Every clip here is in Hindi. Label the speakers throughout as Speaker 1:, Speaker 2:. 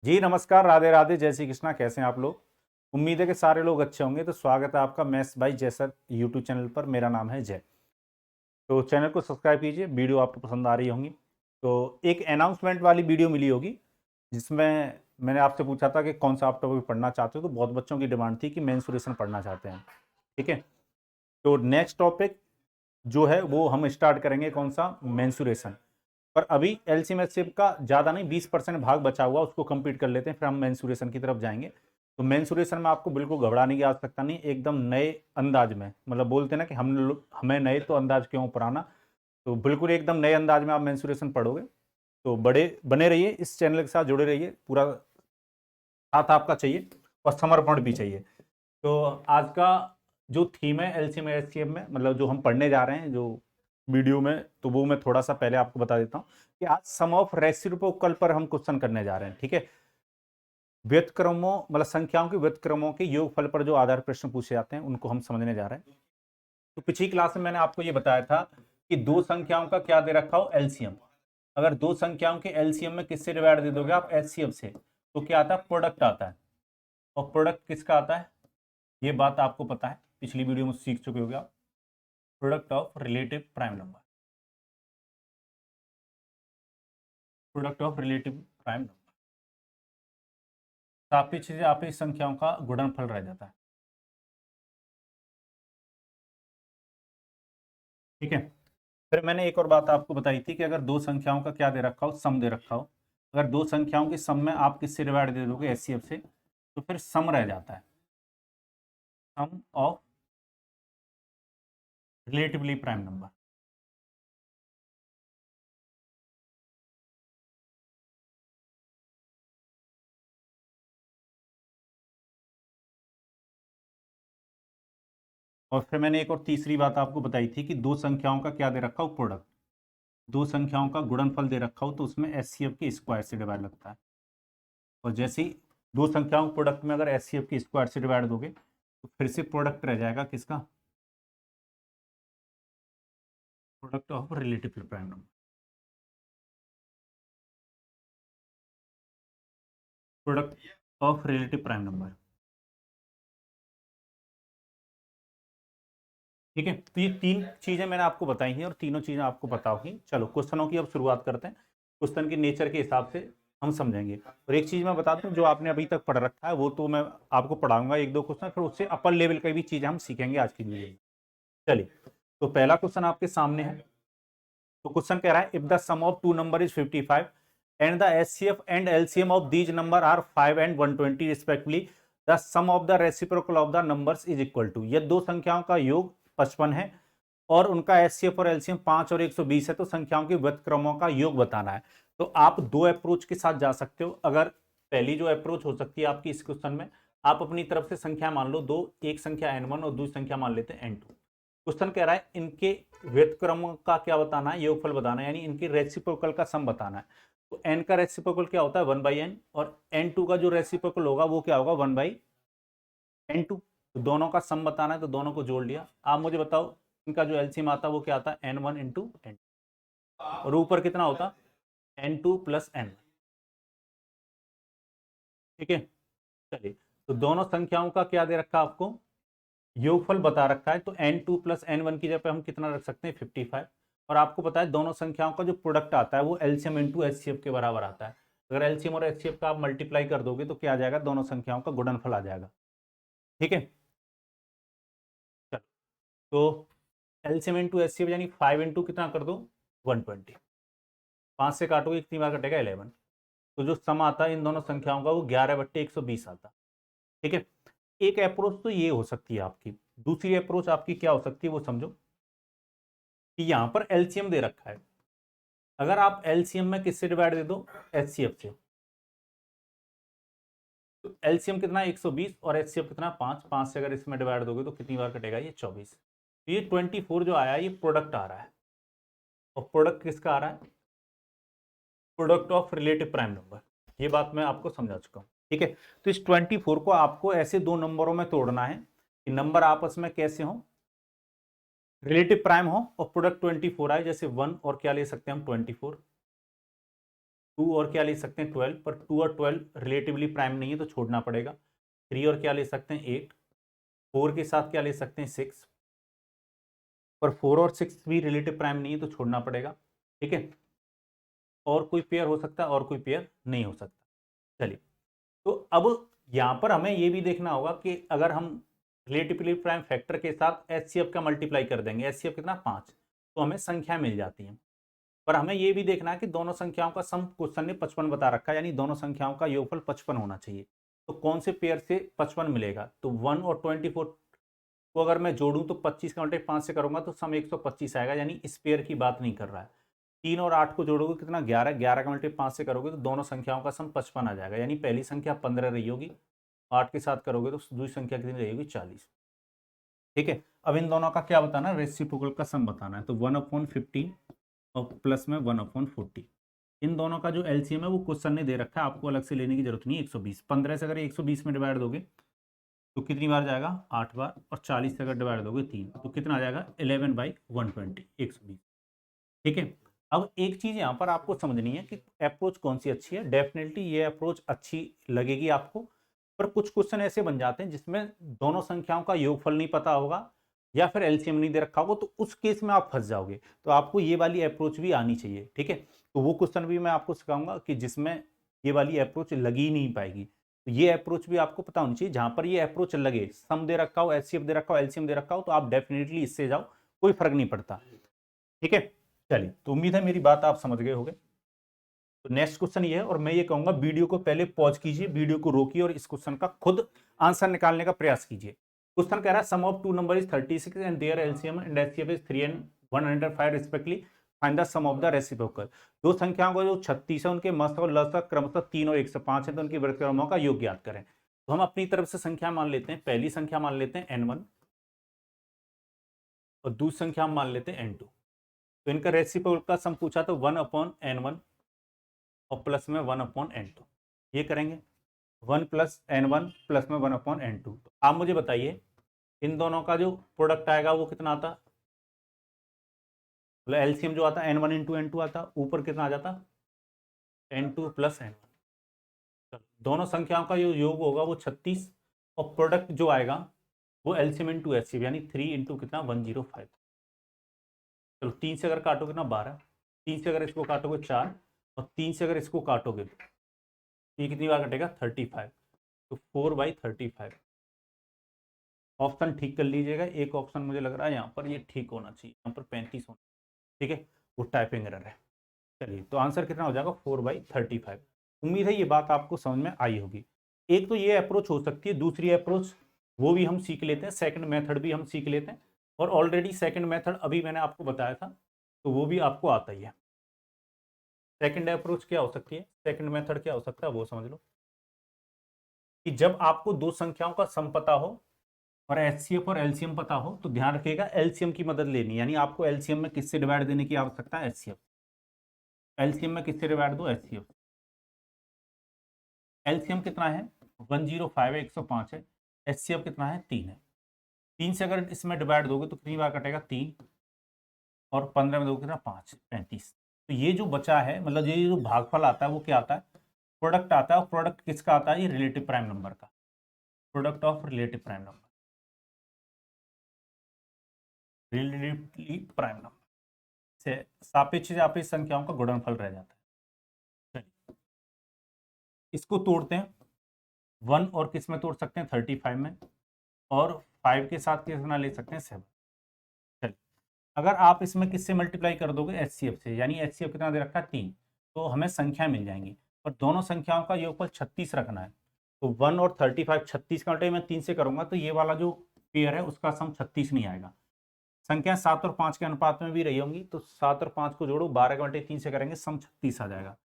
Speaker 1: जी नमस्कार, राधे राधे, जय श्री कृष्णा। कैसे हैं आप लोग? उम्मीद है कि सारे लोग अच्छे होंगे। तो स्वागत है आपका मैथ्स बाय जय सर यूट्यूब चैनल पर। मेरा नाम है जय। तो चैनल को सब्सक्राइब कीजिए, वीडियो आपको पसंद आ रही होंगी। तो एक अनाउंसमेंट वाली वीडियो मिली होगी जिसमें मैंने आपसे पूछा था कि कौन सा आप टॉपिक पढ़ना चाहते हो। तो बहुत बच्चों की डिमांड थी कि मेंसुरेशन पढ़ना चाहते हैं। ठीक है, तो नेक्स्ट टॉपिक जो है वो हम स्टार्ट करेंगे, कौन सा? मेंसुरेशन। पर अभी एलसीएम एचसीएफ का ज़्यादा नहीं, 20% भाग बचा हुआ, उसको कंप्लीट कर लेते हैं, फिर हम मेंसुरेशन की तरफ जाएंगे। तो मेंसुरेशन में आपको बिल्कुल घबराने की आवश्यकता नहीं, एकदम नए अंदाज में, मतलब बोलते हैं ना कि हमें नए तो अंदाज क्यों पुराना। तो बिल्कुल एकदम नए अंदाज में आप मेंसुरेशन पढ़ोगे। तो बड़े बने रहिए, इस चैनल के साथ जुड़े रहिए, पूरा साथ आपका चाहिए और समर्पण भी चाहिए। तो आज का जो थीम है एलसीएम एचसीएफ में, मतलब जो हम पढ़ने जा रहे हैं जो वीडियो में, तो वो मैं थोड़ा सा पहले आपको बता देता हूँ कि आज सम ऑफ रेसिप्रोकल पर हम क्वेश्चन करने जा रहे हैं। ठीक है, व्युत्क्रमों मतलब संख्याओं के व्युत्क्रमों के योगफल पर जो आधार प्रश्न पूछे जाते हैं उनको हम समझने जा रहे हैं। तो पिछली क्लास में मैंने आपको ये बताया था कि दो संख्याओं का क्या दे रखा हो, एलसीएम। अगर दो संख्याओं के एलसीएम में किससे डिवाइड दे दोगे आप? एचसीएफ से। तो क्या आता है? प्रोडक्ट आता है। और प्रोडक्ट किसका आता है? ये बात आपको पता है, पिछली वीडियो में सीख चुके होगे आप। Product of relative prime number. Product of relative prime number सापेक्ष से सापेक्ष संख्याओं का गुणनफल रह जाता है। ठीक है, फिर मैंने एक और बात आपको बताई थी कि अगर दो संख्याओं का क्या दे रखा हो, सम दे रखा हो। अगर दो संख्याओं के सम में आप किससे डिवाइड दे दोगे? एचसीएफ से। तो फिर सम रह जाता है, sum of relatively prime number. और फिर मैंने एक और तीसरी बात आपको बताई थी कि दो संख्याओं का क्या दे रखा हो? प्रोडक्ट। दो संख्याओं का गुणनफल दे रखा हो तो उसमें एचसीएफ के स्क्वायर से डिवाइड लगता है। और जैसे ही दो संख्याओं के प्रोडक्ट में अगर एचसीएफ की स्क्वायर से डिवाइड दोगे तो फिर से प्रोडक्ट रह जाएगा किसका? Product of relative prime number. Product of relative prime number. ठीक है, तो ये तीन चीजें मैंने आपको बताई हैं और तीनों चीजें आपको पता होगी। चलो क्वेश्चनों की अब शुरुआत करते हैं। क्वेश्चन के नेचर के हिसाब से हम समझेंगे। और एक चीज मैं बता दूं, जो आपने अभी तक पढ़ रखा है वो तो मैं आपको पढ़ाऊंगा एक दो क्वेश्चन, फिर उससे अपर लेवल की भी चीजें हम सीखेंगे आज की वीडियो में। चलिए, तो पहला क्वेश्चन आपके सामने है। तो क्वेश्चन कह रहा है, if the sum of two number is 55 and the HCF and LCM of these number are 5 and 120 respectively, the sum of the reciprocal of the numbers is equal to. ये दो संख्याओं का योग 55 है और उनका एचसीएफ और एलसीएम 5 और 120 है, तो संख्याओं के व्युत्क्रमों का योग बताना है। तो आप दो अप्रोच के साथ जा सकते हो। अगर पहली जो अप्रोच हो सकती है आपकी इस क्वेश्चन में, आप अपनी तरफ से संख्या मान लो दो, एक संख्या n1 और दूसरी संख्या मान लेते हैं n2। क्वेश्चन कह रहा है इनके व्युत्क्रम का क्या बताना है? योगफल बताना है, यानी इनके रेसिप्रोकल का सम बताना है। तो n का रेसिप्रोकल क्या होता है? 1/n। और n2 का जो रेसिप्रोकल होगा वो क्या होगा? 1/n2। तो दोनों का सम बताना है, तो दोनों को जोड़ लिया। आप मुझे बताओ, इनका जो एलसीएम आता है वो क्या आता है? n1 into n। और ऊपर कितना होता? n2 plus n। ठीक है, चलिए, तो दोनों संख्याओं का क्या दे रखा आपको? योगफल बता रखा है। तो n2 प्लस n1 की जगह पे हम कितना रख सकते हैं? 55। और आपको पता है दोनों संख्याओं का जो प्रोडक्ट आता है वो एलसीएम इंटू एचसीएफ के बराबर आता है। अगर एलसीएम और एचसीएफ का आप मल्टीप्लाई कर दोगे तो क्या आ जाएगा? दोनों संख्याओं का गुणनफल आ जाएगा। ठीक है, चलो, तो एलसीएम इंटू एचसीएफ यानी 5 इंटू कितना कर दो? 120। 5 से काटोगे कितनी बार कटेगा? 11। तो जो सम आता है इन दोनों संख्याओं का वो 11/120 आता है। ठीक है, एक अप्रोच तो ये हो सकती है आपकी। दूसरी अप्रोच आपकी क्या हो सकती है वो समझो, कि यहां पर एलसीएम दे रखा है। अगर आप एलसीएम में किससे डिवाइड दे दो? एचसीएफ से। तो एलसीएम कितना? 120 और एचसीएफ कितना? 5। 5 से अगर इसमें डिवाइड दोगे तो कितनी बार कटेगा? ये 24। तो ये 24 जो आया ये प्रोडक्ट आ रहा है। और प्रोडक्ट किसका आ रहा है? Product of relative prime number. ये बात मैं आपको समझा चुका हूं। ठीक है, तो इस 24 को आपको ऐसे दो नंबरों में तोड़ना है कि नंबर आपस में कैसे हो? रिलेटिव प्राइम हो और प्रोडक्ट 24 आए। जैसे 1 और क्या ले सकते हैं हम? 24। 2 और क्या ले सकते हैं 12, पर 2 और 12 रिलेटिवली प्राइम नहीं है तो छोड़ना पड़ेगा। 3 और क्या ले सकते हैं 8, 4 के साथ क्या ले सकते हैं 6, पर 4 और 6 भी रिलेटिव प्राइम नहीं है तो छोड़ना पड़ेगा। ठीक है, और कोई पेयर हो सकता है और कोई पेयर नहीं हो सकता। चलिए, तो अब यहाँ पर हमें ये भी देखना होगा कि अगर हम रिलेटिवली प्राइम फैक्टर के साथ एचसीएफ का मल्टीप्लाई कर देंगे, एचसीएफ कितना 5, तो हमें संख्या मिल जाती है। पर हमें ये भी देखना है कि दोनों संख्याओं का सम क्वेश्चन ने 55 बता रखा है, यानी दोनों संख्याओं का योगफल 55 होना चाहिए। तो कौन से पेयर से 55 मिलेगा, तो 1 और 24 को अगर मैं जोड़ूं तो 25 का मल्टीप्लाई 5 से करूंगा तो सम 125 आएगा, यानी इस पेयर की बात नहीं कर रहा है। 3 और 8 को जोड़ोगे कितना 11, 11 का मल्टीप्लाई 5 से करोगे तो दोनों संख्याओं का सम 55 आ जाएगा, यानी पहली संख्या 15 रही होगी, 8 के साथ करोगे तो दूसरी संख्या कितनी रही होगी 40। ठीक है, अब इन दोनों का क्या बताना है, रेसिप्रोकल का सम बताना है। तो 1/15 और प्लस में 1/40, इन दोनों का जो एलसीएम है वो क्वेश्चन ने दे रखा है, आपको अलग से लेने की जरूरत नहीं है। 120, 15 से अगर 120 में डिवाइड दोगे तो कितनी बार जाएगा 8 बार, और 40 से अगर डिवाइड दोगे 3, तो कितना आ जाएगा 11/120, 120। ठीक है, अब एक चीज यहाँ पर आपको समझनी है कि अप्रोच कौन सी अच्छी है। डेफिनेटली ये अप्रोच अच्छी लगेगी आपको, पर कुछ क्वेश्चन ऐसे बन जाते हैं जिसमें दोनों संख्याओं का योगफल नहीं पता होगा या फिर एलसीएम नहीं दे रखा होगा, तो उस केस में आप फंस जाओगे। तो आपको ये वाली अप्रोच भी आनी चाहिए। ठीक है, तो वो क्वेश्चन भी मैं आपको सिखाऊंगा कि जिसमें ये वाली अप्रोच लगी ही नहीं पाएगी। तो ये अप्रोच भी आपको पता होनी चाहिए, जहां पर ये अप्रोच लगे, सम दे रखा हो, एचसीएफ दे रखा हो, एलसीएम दे रखा हो, तो आप डेफिनेटली इससे जाओ, कोई फर्क नहीं पड़ता। ठीक है, चलिए, तो उम्मीद है मेरी बात आप समझ गए होंगे। तो नेक्स्ट क्वेश्चन ये है, और मैं ये कहूंगा वीडियो को पहले पॉज कीजिए, वीडियो को रोकिए और इस क्वेश्चन का खुद आंसर निकालने का प्रयास कीजिए। क्वेश्चन कह रहा है sum of two number is 36 and their LCM and HCF is 3 and 105 respectively, find the sum of the reciprocal. दो संख्याओं का जो 36 है उनके मस और लसक क्रमशः 3 और 105 है, तो उनकी व्युत्क्रमों का योग ज्ञात करें। तो हम अपनी तरफ से संख्या मान लेते हैं, पहली संख्या मान लेते हैं n1 और दूसरी संख्या हम मान लेते हैं n2। तो इनका रेसिप्रोकल का सम पूछा तो 1/n1 और प्लस में 1/n2, ये करेंगे 1 + n1 प्लस में 1/n2। तो आप मुझे बताइए इन दोनों का जो प्रोडक्ट आएगा वो कितना आता, मतलब एलसीएम जो आता n1 × n2 आता, ऊपर कितना आ जाता n2 + n1। दोनों संख्याओं का जो योग होगा वो 36, और प्रोडक्ट जो आएगा वो एलसीएम × एचसीएफ, यानी 3 × कितना 105। चलो 3 से अगर काटोगे ना 12, 3 से अगर इसको काटोगे 4, और 3 से अगर इसको काटोगे तो ये कितनी बार कटेगा 35, तो 4/35। ऑप्शन ठीक कर लीजिएगा, एक ऑप्शन मुझे लग रहा है यहाँ पर ये ठीक होना चाहिए, यहाँ पर 35 होना। ठीक है, वो टाइपिंग एरर है। चलिए, तो आंसर कितना हो जाएगा 4/35। उम्मीद है ये बात आपको समझ में आई होगी। एक तो ये अप्रोच हो सकती है, दूसरी अप्रोच वो भी हम सीख लेते हैं, सेकंड मेथड भी हम सीख लेते हैं, और ऑलरेडी सेकंड मेथड अभी मैंने आपको बताया था, तो वो भी आपको आता ही है। सेकंड अप्रोच क्या हो सकती है, सेकंड मेथड क्या हो सकता है वो समझ लो, कि जब आपको दो संख्याओं का सम पता हो और एचसीएफ और एलसीएम पता हो, तो ध्यान रखिएगा एलसीएम की मदद लेनी, यानी आपको एलसीएम में किससे डिवाइड देने की आवश्यकता है, एचसीएफ। एलसीएम में किससे डिवाइड दो, एचसीएफ। एलसीएम कितना है 105 है, 105 है, एचसीएफ कितना है 3 है। 3 से अगर इसमें डिवाइड दोगे तो कितनी बार कटेगा 3, और 15 में दोगे कितना 5, 35। तो ये जो बचा है, मतलब ये जो भागफल आता है वो क्या आता है, प्रोडक्ट आता है, और प्रोडक्ट किसका आता है, ये रिलेटिव प्राइम नंबर का, product of relative prime number, relatively prime number से सापेक्ष संख्याओं का गुणनफल रह जाता है। चलिए, इसको तोड़ते हैं, 1 और किस में तोड़ सकते हैं 35 में, और 5 के साथ कितना ले सकते हैं 7। चलिए, अगर आप इसमें किससे मल्टीप्लाई कर दोगे, एचसीएफ से, यानी एचसीएफ कितना दे रखा है 3, तो हमें संख्या मिल जाएंगी। पर दोनों संख्याओं का योगफल 36 रखना है, तो 1 और 35, 36 का मल्टीप्लाई मैं 3 से करूंगा तो ये वाला जो पेयर है उसका सम 36 नहीं आएगा। संख्या 7 और 5 के अनुपात में भी रही होंगी, तो 7 और 5 को जोड़ो, 12 का मल्टीप्लाई 3 से करेंगे, सम 36 आ जाएगा।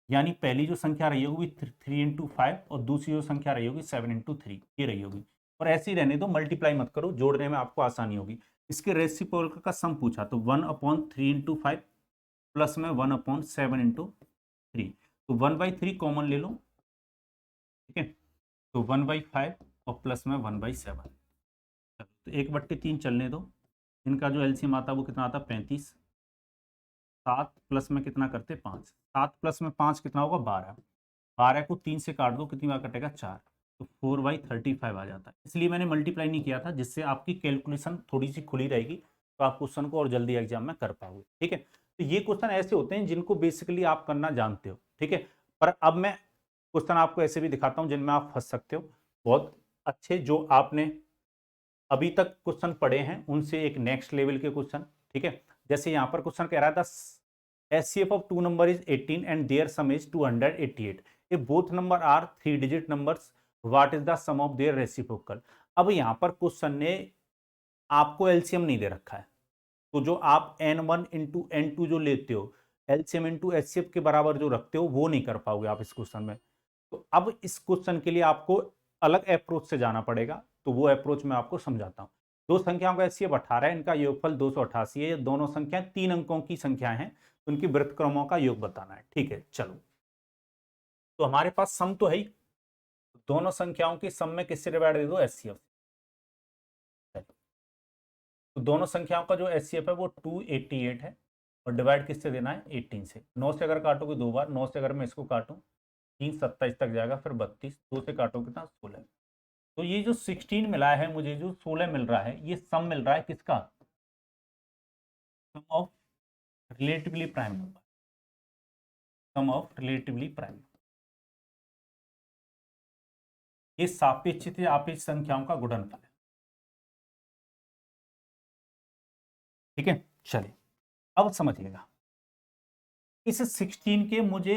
Speaker 1: यानी पहली जो संख्या रही होगी 3 × 5, और दूसरी जो संख्या रही होगी 7 × 3, ये रही होगी। और ऐसे ही रहने दो, मल्टीप्लाई मत करो, जोड़ने में आपको आसानी होगी। इसके रेसिप्रोकल का सम पूछा तो 1/3 × 5 प्लस में 1/7 × 3, तो 1/3 कॉमन ले लो। ठीक है, तो 1/5 और प्लस में 1/7, तो 1/3 चलने दो। इनका जो एलसीएम आता है वो कितना आता है 35, 7 प्लस में कितना करते 5, 7 प्लस में 5 कितना होगा 12, 12 को 3 से काट दो कितनी बार कटेगा 4, तो 4/35 आ जाता है। इसलिए मैंने मल्टीप्लाई नहीं किया था, जिससे आपकी कैलकुलेशन थोड़ी सी खुली रहेगी, तो आप क्वेश्चन को और जल्दी एग्जाम में कर पाओगे। ठीक है, तो ये क्वेश्चन ऐसे होते हैं जिनको बेसिकली आप करना जानते हो। ठीक है, पर अब मैं क्वेश्चन आपको ऐसे भी दिखाता हूं जिनमें आप फंस सकते हो, बहुत अच्छे जो आपने अभी तक क्वेश्चन पढ़े हैं उनसे एक नेक्स्ट लेवल के क्वेश्चन। ठीक है, जैसे यहां पर क्वेश्चन कह रहा था HCF of two number is 18 and their sum is 288. If both number are 3-digit numbers, what is the sum of their reciprocal? अब यहां पर क्वेश्चन ने आपको एलसीएम नहीं दे रखा है, तो जो आप n1 इंटू n2 जो लेते हो, एलसीएम इंटू एचसीएफ के बराबर जो रखते हो, वो नहीं कर पाओगे आप इस क्वेश्चन में। तो अब इस क्वेश्चन के लिए आपको अलग अप्रोच से जाना पड़ेगा, तो वो अप्रोच मैं आपको समझाता हूं। दो संख्याओं का एचसीएफ 18 है, इनका योगफल 288 है। ये दोनों संख्याएं 3 अंकों की संख्याएं हैं, तो उनकी वृत्तक्रमों का योग बताना है। ठीक है, चलो, तो हमारे पास सम तो है ही, दोनों संख्याओं की सम में किससे डिवाइड दे दो, एचसीएफ। तो दोनों संख्याओं का जो एचसीएफ है वो 288 है, और डिवाइड किससे देना है, 18 से। 9 से अगर काटोगे 2 बार, 9 से अगर मैं इसको काटूं 3 27 तक जाएगा, फिर 32, 2 से काटोगे कितना 16। तो ये जो 16 मिला है मुझे, जो 16 मिल रहा है, ये सम मिल रहा है किसका, sum of relatively prime number, sum of relatively prime. ये सापेक्षिक आपेक्ष संख्याओं का गुणनफल है। ठीक है, चलिए अब समझिएगा, इस 16 के मुझे,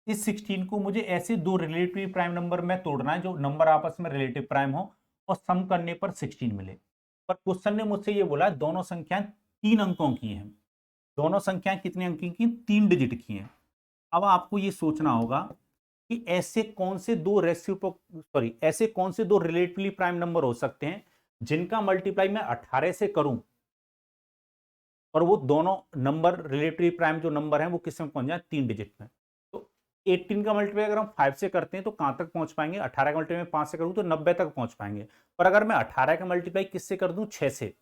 Speaker 1: इस 16 को मुझे ऐसे दो रिलेटिव प्राइम नंबर में तोड़ना है जो नंबर आपस में रिलेटिव प्राइम हो और सम करने पर 16 मिले। पर क्वेश्चन ने मुझसे ये बोला दोनों संख्याएं 3 अंकों की हैं, दोनों संख्याएं कितने अंक की, 3 डिजिट की हैं। अब आपको ये सोचना होगा कि ऐसे कौन से दो ऐसे कौन से दो रिलेटिवली प्राइम नंबर हो सकते हैं जिनका मल्टीप्लाई मैं 18 से करूं और वो दोनों नंबर रिलेटिवली प्राइम जो नंबर हैं वो किस में पहुंच जाए, 3 डिजिट में। तो 18 का मल्टीप्लाई अगर हम 5 से करते हैं तो कहां तक पहुंच पाएंगे, 18 का मल्टीप्लाई 5 से करूं तो 90 तक पहुंच पाएंगे। पर अगर मैं 18 का मल्टीप्लाई किससे कर दूं, 6 से,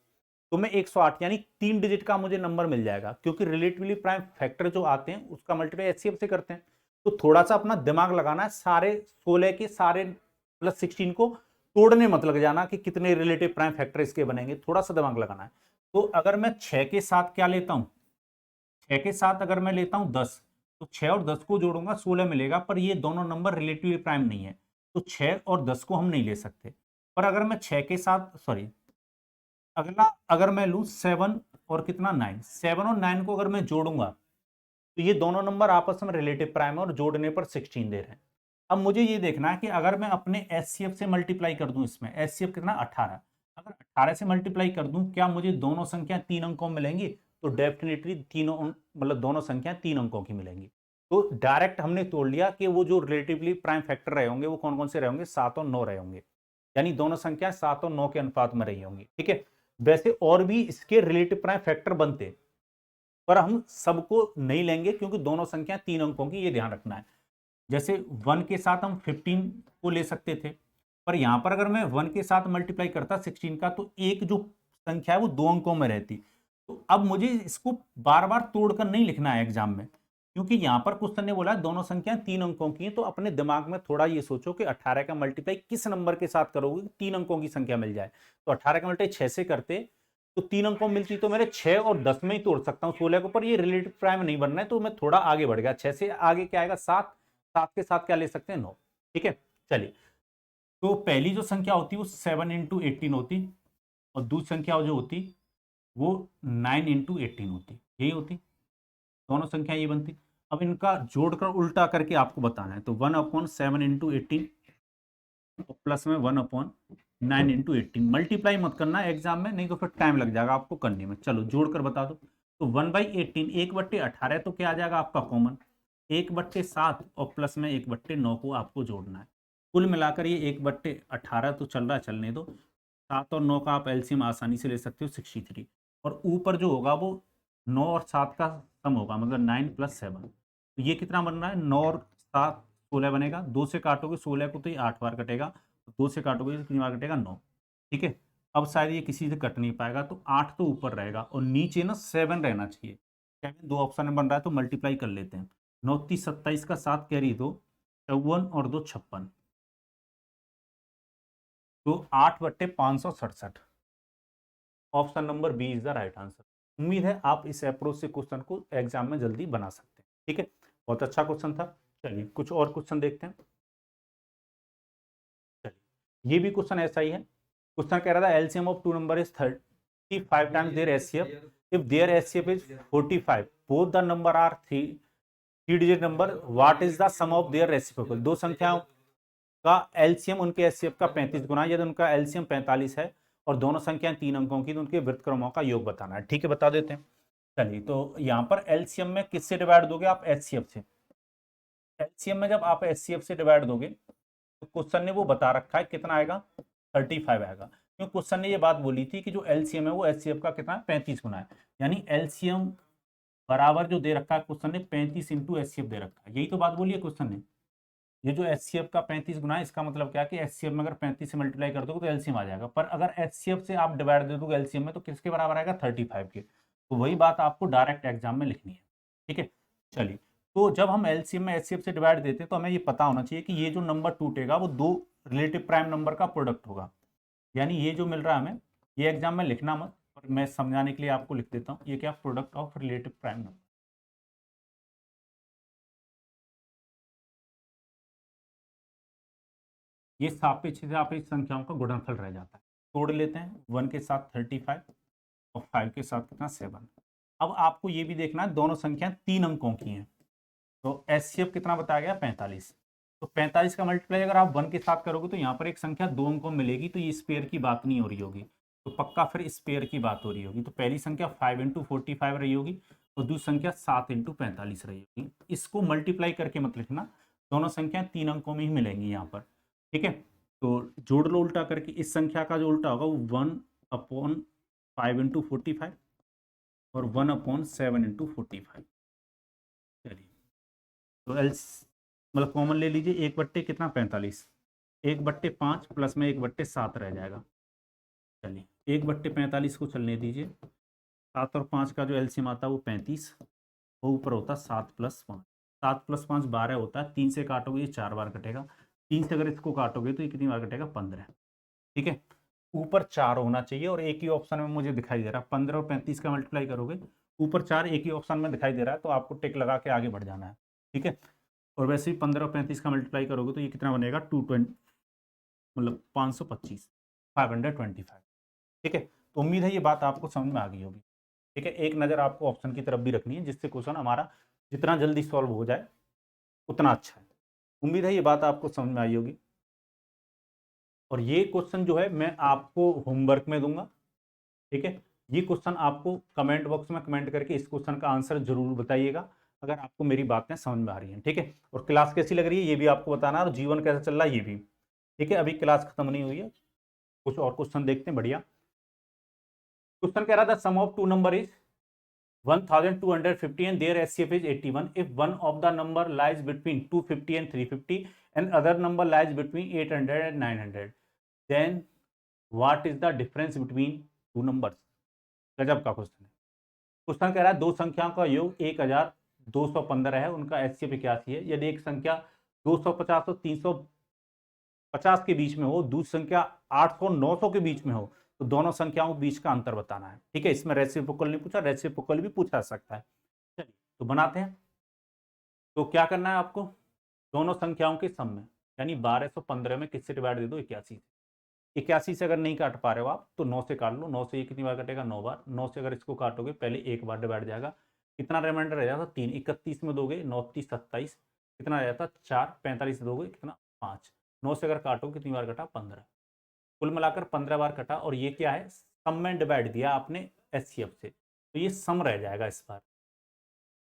Speaker 1: तो मैं 108 यानी 3 डिजिट का मुझे नंबर मिल जाएगा, क्योंकि रिलेटिवली प्राइम फैक्टर जो आते हैं उसका मल्टीप्लाई एचसीएफ से करते हैं। तो थोड़ा सा अपना दिमाग लगाना है, सारे 16 के सारे प्लस 16 को तोड़ने मत लग जाना कि कितने रिलेटिव प्राइम फैक्टर इसके बनेंगे, थोड़ा सा दिमाग लगाना है। तो अगर मैं 6 के साथ क्या लेता हूं, 6 के साथ अगर मैं लेता हूं 10, तो 6 और 10 को जोड़ूंगा 16 मिलेगा, पर ये दोनों नंबर रिलेटिवली प्राइम नहीं है, तो 6 और 10 को हम नहीं ले सकते। पर अगर मैं 6 के साथ अगला अगर मैं लूं 7 और कितना 9, 7 और 9 को अगर मैं जोड़ूंगा तो ये दोनों नंबर आपस में रिलेटिव प्राइम है और जोड़ने पर 16 दे रहे हैं। अब मुझे ये देखना है कि अगर मैं अपने एचसीएफ से मल्टीप्लाई कर दूं, इसमें एचसीएफ कितना 18, अगर 18 से मल्टीप्लाई कर दूं क्या मुझे दोनों संख्या 3 अंकों में मिलेंगी, तो डेफिनेटली तीनों मतलब दोनों संख्या 3 अंकों की मिलेंगी। तो डायरेक्ट हमने तोड़ लिया कि वो जो रिलेटिवली प्राइम फैक्टर रहे होंगे वो कौन कौन से रहे होंगे, 7 और 9 रहे होंगे, यानी दोनों संख्या 7 और 9 के अनुपात में रही होंगी। ठीक है, वैसे और भी इसके रिलेटिव प्राइम फैक्टर बनते, पर हम सबको नहीं लेंगे क्योंकि दोनों संख्या 3 अंकों की, ये ध्यान रखना है। जैसे 1 के साथ हम 15 को ले सकते थे, पर यहां पर अगर मैं 1 के साथ मल्टीप्लाई करता 16 का तो एक जो संख्या है वो 2 अंकों में रहती। तो अब मुझे इसको बार बार तोड़कर नहीं लिखना है एग्जाम में, क्योंकि यहां पर क्वेश्चन ने बोला दोनों संख्या 3 अंकों की है, तो अपने दिमाग में थोड़ा ये सोचो कि 18 का मल्टीप्लाई किस नंबर के साथ करोगे 3 अंकों की संख्या मिल जाए। तो 18 का मल्टीप्लाई 6 से करते तो 3 अंकों में मिलती, तो मेरे 6 और 10 में ही तोड़ सकता हूँ 16 को, पर ये रिलेटिव प्राइम नहीं बनना है, तो मैं थोड़ा आगे बढ़ गया, 6 से आगे क्या आएगा 7, 7 के साथ क्या ले सकते हैं 9। ठीक है, चलिए, तो पहली जो संख्या होती है वो 7 इंटू 18 होती, और दूसरी संख्या जो होती वो 9 इंटू 18 होती, यही होती, दोनों संख्या ये बनती। अब इनका जोड़कर उल्टा करके आपको बताना है, तो 1/7 इंटू 18 प्लस में 1/9 इंटू 18। मल्टीप्लाई मत करना एग्जाम में, नहीं तो फिर टाइम लग जाएगा आपको करने में। चलो जोड़कर बता दो, तो 1/18 1/18 तो क्या आ जाएगा आपका कॉमन, 1/7 और प्लस में 1/9 को आपको जोड़ना है। कुल मिलाकर ये 1/18 तो चल रहा है, चलने दो। 7 और 9 का आप एलसीएम आसानी से ले सकते हो 63, और ऊपर जो होगा वो 9 और 7 का सम होगा, मतलब 9 + 7। तो ये कितना बन रहा है, 9 और 7 16 बनेगा, 2 से काटोगे 16 को तो ये 8 बार कटेगा, 2 से काटोगे तो कितनी बार कटेगा 9। ठीक है, अब शायद ये किसी से कट नहीं पाएगा, तो 8 तो ऊपर रहेगा और नीचे ना 7 रहना चाहिए, दो ऑप्शन में बन रहा है तो मल्टीप्लाई कर लेते हैं। 9 30 27 का 7 कैरी 2, 54 और 2 56, तो 8/567। Option number B is the right answer. उम्मीद है आप इस अप्रोच से क्वेश्चन को एग्जाम में जल्दी बना सकते हैं। ठीक है, बहुत अच्छा क्वेश्चन था। चलिए कुछ और क्वेश्चन देखते हैं। चलिए ये भी क्वेश्चन ऐसा ही है। क्वेश्चन कह रहा था LCM of two number is 35 times their HCF, if their HCF is 45, both the number are three digit number, what is the sum of their reciprocal. दो संख्याओं का एलसीएम उनके एचसीएफ का 35 गुना, यदि उनका एलसीएम 45 है और दोनों संख्याएं 3 अंकों की, तो उनके व्युत्क्रमों का योग बताना है। ठीक है, बता देते हैं। चलिए तो यहाँ पर एलसीएम में किससे डिवाइड दोगे आप? एचसीएफ से। एलसीएम में जब आप एचसीएफ से डिवाइड दोगे तो क्वेश्चन ने वो बता रखा है कितना आएगा, 35 आएगा। क्योंकि क्वेश्चन ने ये बात बोली थी कि जो एलसीएम है वो एचसीएफ का कितना है, 35 गुना है। यानी एलसीएम बराबर जो दे रखा है क्वेश्चन ने 35 इंटू एचसीएफ दे रखा है। यही तो बात बोली है क्वेश्चन ने। ये जो एचसीएफ का 35 गुना है, इसका मतलब क्या है कि एचसीएफ में अगर 35 से मल्टीप्लाई कर दोगे तो एलसीएम आ जाएगा। पर अगर एचसीएफ से आप डिवाइड दे दोगे एलसीएम में तो किसके बराबर आएगा, 35 के। तो वही बात आपको डायरेक्ट एग्जाम में लिखनी है। ठीक है, चलिए तो जब हम एलसीएम में एचसीएफ से डिवाइड देते हैं तो हमें ये पता होना चाहिए कि ये जो नंबर टूटेगा वो दो रिलेटिव प्राइम नंबर का प्रोडक्ट होगा। यानी ये जो मिल रहा है हमें, ये एग्जाम में लिखना मत, और मैं समझाने के लिए आपको लिख देता हूँ। ये क्या, product of relative prime number. ये सापेक्ष से सापेक्ष संख्याओं का गुणनफल रह जाता है। तोड़ लेते हैं, 1 के साथ 35 और 5 के साथ कितना, 7। अब आपको ये भी देखना है दोनों संख्या 3 अंकों की हैं, तो एचसीएफ कितना बताया गया, 45। तो 45 का मल्टीप्लाई अगर आप 1 के साथ करोगे तो यहाँ पर एक संख्या 2 अंकों में मिलेगी, तो ये स्पेयर की बात नहीं हो रही होगी, तो पक्का फिर स्पेयर की बात हो रही होगी। तो पहली संख्या 5 इंटू 45 रही होगी और दूसरी संख्या 7 इंटू 45 रही होगी। इसको मल्टीप्लाई करके मत लिखना, दोनों संख्या 3 अंकों में ही मिलेंगी यहाँ पर। ठीक है, तो जोड़ लो उल्टा करके। इस संख्या का जो उल्टा होगा वो 1/5 इंटू 45 और 1/7 इंटू 45। चलिए तो एल्स मतलब कॉमन ले लीजिए, 1/, कितना, 45, 1/5 प्लस में 1/7 रह जाएगा। चलिए 1/45 को चलने दीजिए, 7 और 5 का जो एलसीएम आता है वो 35, वो ऊपर होता है 7 + 5, 7 + 5 12 होता है। 3 से काटोगे ये 4 बार कटेगा, 3 से अगर इसको काटोगे तो ये कितनी बार कटेगा, 15। ठीक है, ऊपर 4 होना चाहिए और एक ही ऑप्शन में मुझे दिखाई दे रहा है। 15 और 35 का मल्टीप्लाई करोगे, ऊपर 4 एक ही ऑप्शन में दिखाई दे रहा है, तो आपको टिक लगा के आगे बढ़ जाना है। ठीक है, और वैसे ही 15 और 35 का मल्टीप्लाई करोगे तो ये कितना बनेगा, 220, मतलब 525, 525। ठीक है, तो उम्मीद है ये बात आपको समझ में आ गई होगी। ठीक है, एक नज़र आपको ऑप्शन की तरफ भी रखनी है, जिससे क्वेश्चन हमारा जितना जल्दी सॉल्व हो जाए उतना अच्छा है। उम्मीद है ये बात आपको समझ में आई होगी। और ये क्वेश्चन जो है मैं आपको होमवर्क में दूंगा। ठीक है, ये क्वेश्चन आपको कमेंट बॉक्स में कमेंट करके इस क्वेश्चन का आंसर जरूर बताइएगा अगर आपको मेरी बातें समझ में आ रही हैं। ठीक है, और क्लास कैसी लग रही है ये भी आपको बताना, और जीवन कैसा चल रहा है ये भी। ठीक है, अभी क्लास खत्म नहीं हुई है, कुछ और क्वेश्चन देखते हैं। बढ़िया क्वेश्चन कह रहा था, sum of two number is 1250 and their HCF is 81. If one of the number lies between 250 and 350 and other number lies between 800 and 900, then what is the difference between two numbers? गजब का क्वेश्चन है। क्वेश्चन कह रहा है दो संख्याओं का योग 1215 है, उनका HCF 81 है। यदि एक संख्या 250 और 350 के बीच में हो, दूसरी संख्या 800 900 के बीच में हो, तो दोनों संख्याओं के बीच का अंतर बताना है। ठीक है, इसमें रेसिप्रोकल नहीं पूछा, रेसिप्रोकल भी पूछा सकता है। चलिए तो बनाते हैं। तो क्या करना है आपको, दोनों संख्याओं के सम में, यानी 1215 में किससे डिवाइड दे दो, 81 से। 81 से अगर नहीं काट पा रहे हो आप तो 9 से काट लो। 9 से ये कितनी बार कटेगा, 9 बार। 9 से अगर इसको काटोगे पहले एक बार डिवाइड जाएगा, कितना रिमाइंडर रह जाता, 3। 31 में दोगे 9 30 27, कितना रह जाता, 4। 45 दोगे कितना, 5। 9 से अगर काटो कितनी बार कटा, 15। कुल मिलाकर 15 बार कटा, और ये क्या है, सम में डिवाइड दिया आपने एचसीएफ से, तो ये सम रह जाएगा इस बार,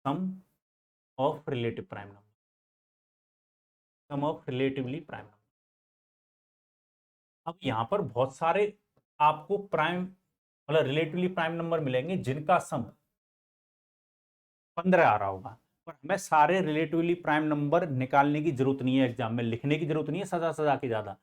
Speaker 1: sum of relative prime number, sum of relatively prime number. अब यहाँ पर बहुत सारे आपको प्राइम मतलब रिलेटिवली प्राइम नंबर मिलेंगे जिनका सम 15 आ रहा होगा, पर हमें सारे रिलेटिवली प्राइम नंबर निकालने की जरूरत नहीं है, एग्जाम में लिखने की जरूरत नहीं है सजा सजा के ज्यादा।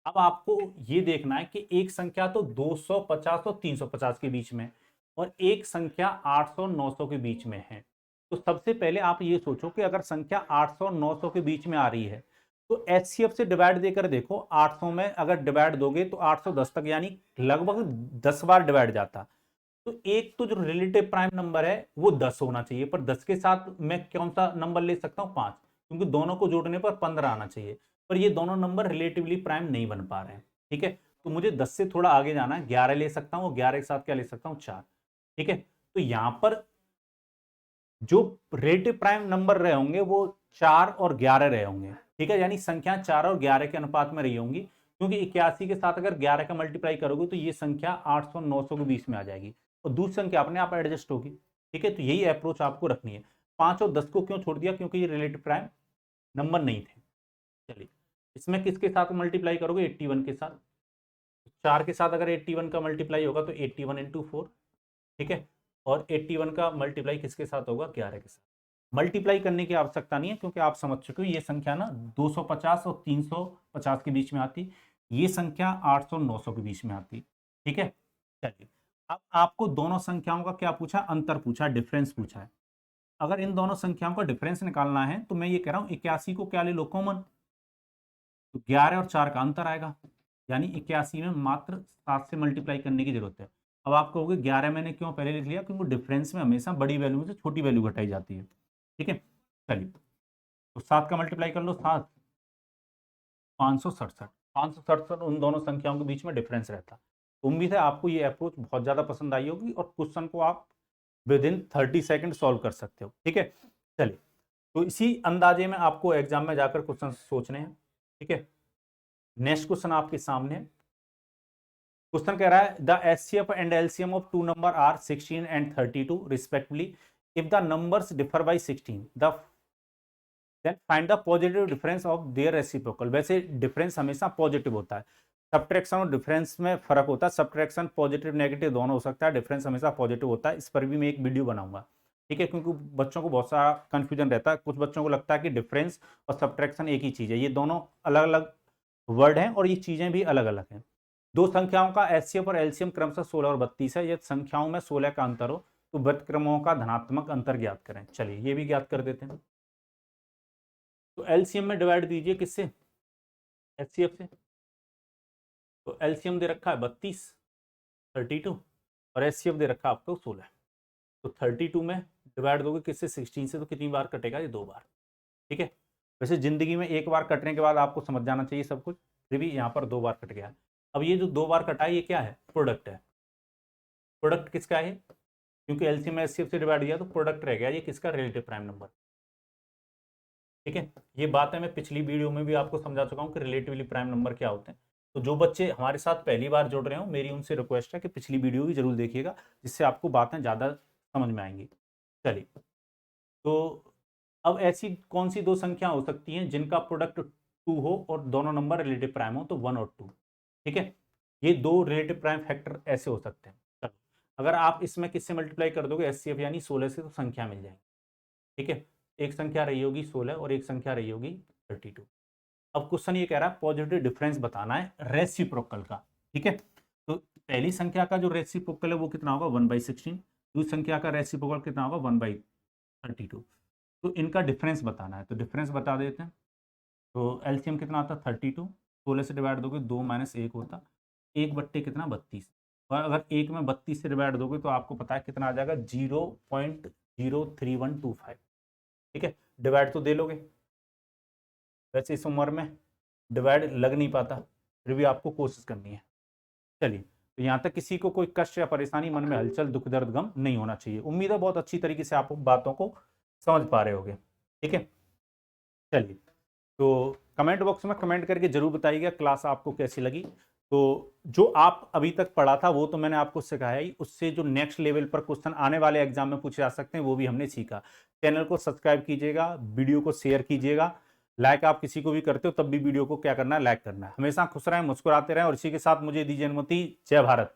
Speaker 1: अब आपको ये देखना है कि एक संख्या तो 250 और 350 के बीच में, और एक संख्या 800 900 के बीच में है। तो सबसे पहले आप ये सोचो कि अगर संख्या 800 900 के बीच में आ रही है तो एचसीएफ से डिवाइड देकर देखो। 800 में अगर डिवाइड दोगे तो 810 तक, यानी लगभग 10 बार डिवाइड जाता। तो एक तो जो रिलेटिव प्राइम नंबर है वो 10 होना चाहिए, पर 10 के साथ मैं कौन सा नंबर ले सकता हूं? 5, क्योंकि दोनों को जोड़ने पर 15 आना चाहिए। पर ये दोनों नंबर रिलेटिवली प्राइम नहीं बन पा रहे हैं। ठीक है, तो मुझे 10 से थोड़ा आगे जाना है, 11 ले सकता हूं, 11 के साथ क्या ले सकता हूं? 4। ठीक है, तो यहां पर जो रिलेटिव प्राइम नंबर रहे होंगे वो 4 और 11 रहे होंगे। ठीक है, यानी संख्या 4 और 11 के अनुपात में रही होंगी, क्योंकि 81 के साथ अगर 11 का मल्टीप्लाई करोगे तो ये संख्या 800 900 के बीच में आ जाएगी और दूसरी संख्या अपने आप एडजस्ट होगी। ठीक है, तो यही अप्रोच आपको रखनी है। 5 और 10 को क्यों छोड़ दिया? क्योंकि ये रिलेटिव प्राइम नंबर नहीं थे। चलिए, इसमें किसके साथ मल्टीप्लाई करोगे? 81 के साथ। 4 के साथ अगर 81 का मल्टीप्लाई होगा तो 81 इंटू 4। ठीक है, और 81 का मल्टीप्लाई किसके साथ होगा? 11 के साथ। मल्टीप्लाई करने की आवश्यकता नहीं है, क्योंकि आप समझ चुके हो ये संख्या ना 250 और 350 के बीच में आती, ये संख्या 800 900 के बीच में आती। ठीक है, चलिए अब आपको दोनों संख्याओं का क्या पूछा? अंतर पूछा, डिफरेंस पूछा है। अगर इन दोनों संख्याओं का डिफरेंस निकालना है तो मैं ये कह रहा हूं 81 को क्या ले लो? कॉमन। तो 11 और 4 का अंतर आएगा, यानी 81 में मात्र 7 से मल्टीप्लाई करने की जरूरत है। अब आप कहोगे 11 मैंने क्यों पहले लिख लिया? क्योंकि डिफरेंस में हमेशा बड़ी वैल्यू में से छोटी वैल्यू घटाई जाती है। ठीक है, चलिए तो 7 का मल्टीप्लाई कर लो, 7 567। 567 उन दोनों संख्याओं के बीच में डिफरेंस रहता। उम्मीद है आपको ये अप्रोच बहुत ज़्यादा पसंद आई होगी और क्वेश्चन को आप विद इन 30 सेकंड सॉल्व कर सकते हो। ठीक है, चलिए तो इसी अंदाजे में आपको एग्जाम में जाकर क्वेश्चन सोचने हैं। ठीक है, नेक्स्ट क्वेश्चन आपके सामने है। क्वेश्चन कह रहा है the HCF and LCM of two number are 16 and 32 respectively. If the numbers differ by 16 the then find the positive difference of their reciprocal. वैसे डिफरेंस हमेशा पॉजिटिव होता है, सब्ट्रैक्शन और डिफरेंस में फर्क होता है। सब्ट्रैक्शन पॉजिटिव नेगेटिव दोनों हो सकता है, डिफरेंस हमेशा पॉजिटिव होता है। इस पर भी मैं एक वीडियो बनाऊंगा। ठीक है, क्योंकि बच्चों को बहुत सारा कंफ्यूजन रहता है। कुछ बच्चों को लगता है कि डिफरेंस और सब्ट्रैक्शन एक ही चीज है, ये दोनों अलग अलग वर्ड हैं और ये चीजें भी अलग अलग हैं। दो संख्याओं का एचसीएफ और एलसीएम क्रमशः 16 और 32 है। यदि संख्याओं में 16 का अंतर हो तो व्युत्क्रमों का धनात्मक अंतर ज्ञात करें। चलिए ये भी ज्ञात कर देते हैं। तो एलसीएम में डिवाइड दीजिए किससे? एचसीएफ से। तो एलसीएम दे रखा है 32 32 और एचसीएफ दे रखा है आपको 16। तो 32 में डिवाइड दोगे किससे? 16 से। तो कितनी बार कटेगा? ये 2 बार। ठीक है, वैसे जिंदगी में एक बार कटने के बाद आपको समझ जाना चाहिए सब कुछ, फिर भी यहाँ पर 2 बार कट गया। अब ये जो 2 बार कटा है ये क्या है? प्रोडक्ट है। प्रोडक्ट किसका है? क्योंकि एलसीएम एचसीएफ से डिवाइड किया तो प्रोडक्ट रह गया। ये किसका? Relative prime number. ठीक है, ये बात है मैं पिछली वीडियो में भी आपको समझा चुका हूँ कि रिलेटिवली प्राइम नंबर क्या होते हैं। तो जो बच्चे हमारे साथ पहली बार जुड़ रहे हो, मेरी उनसे रिक्वेस्ट है कि पिछली वीडियो भी जरूर देखिएगा, जिससे आपको बातें ज़्यादा समझ में आएंगी। चलिए, तो अब ऐसी कौन सी दो संख्या हो सकती हैं जिनका प्रोडक्ट 2 हो और दोनों नंबर रिलेटिव प्राइम हो? तो 1 और 2। ठीक है, ये दो रिलेटिव प्राइम फैक्टर ऐसे हो सकते हैं। चलो, अगर आप इसमें किससे मल्टीप्लाई कर दोगे? एचसीएफ यानी 16 से, तो संख्या मिल जाएगी। ठीक है, एक संख्या रही होगी 16 और एक संख्या रही होगी 32। अब क्वेश्चन ये कह रहा है पॉजिटिव डिफरेंस बताना है रेसिप्रोकल का। ठीक है, तो पहली संख्या का जो रेसिप्रोकल है वो कितना होगा? 1/16। दूसरी संख्या का रेसिप्रोकल कितना होगा? 1/32। तो इनका डिफरेंस बताना है, तो डिफरेंस बता देते हैं। तो एलसीएम कितना आता? 32। 16 से डिवाइड दोगे 2 - 1 होता, 1 बट्टे कितना? 32। और अगर 1 में 32 से डिवाइड दोगे तो आपको पता है कितना आ जाएगा? 0.03125। ठीक है, डिवाइड तो दे लोगे, वैसे इस उम्र में डिवाइड लग नहीं पाता, फिर भी आपको कोशिश करनी है। चलिए, तो यहाँ तक किसी को कोई कष्ट या परेशानी, मन में हलचल, दुख दर्द गम नहीं होना चाहिए। उम्मीद है बहुत अच्छी तरीके से आप बातों को समझ पा रहे होगे। ठीक है, चलिए तो कमेंट बॉक्स में कमेंट करके जरूर बताइएगा क्लास आपको कैसी लगी। तो जो आप अभी तक पढ़ा था वो तो मैंने आपको सिखाया ही, उससे जो नेक्स्ट लेवल पर क्वेश्चन आने वाले एग्जाम में पूछे जा सकते हैं वो भी हमने सीखा। चैनल को सब्सक्राइब कीजिएगा, वीडियो को शेयर कीजिएगा, लाइक आप किसी को भी करते हो तब भी वीडियो को क्या करना है? लाइक करना है। हमेशा खुश रहें, मुस्कुराते रहें और इसी के साथ मुझे दीजिए अनुमति। जय भारत।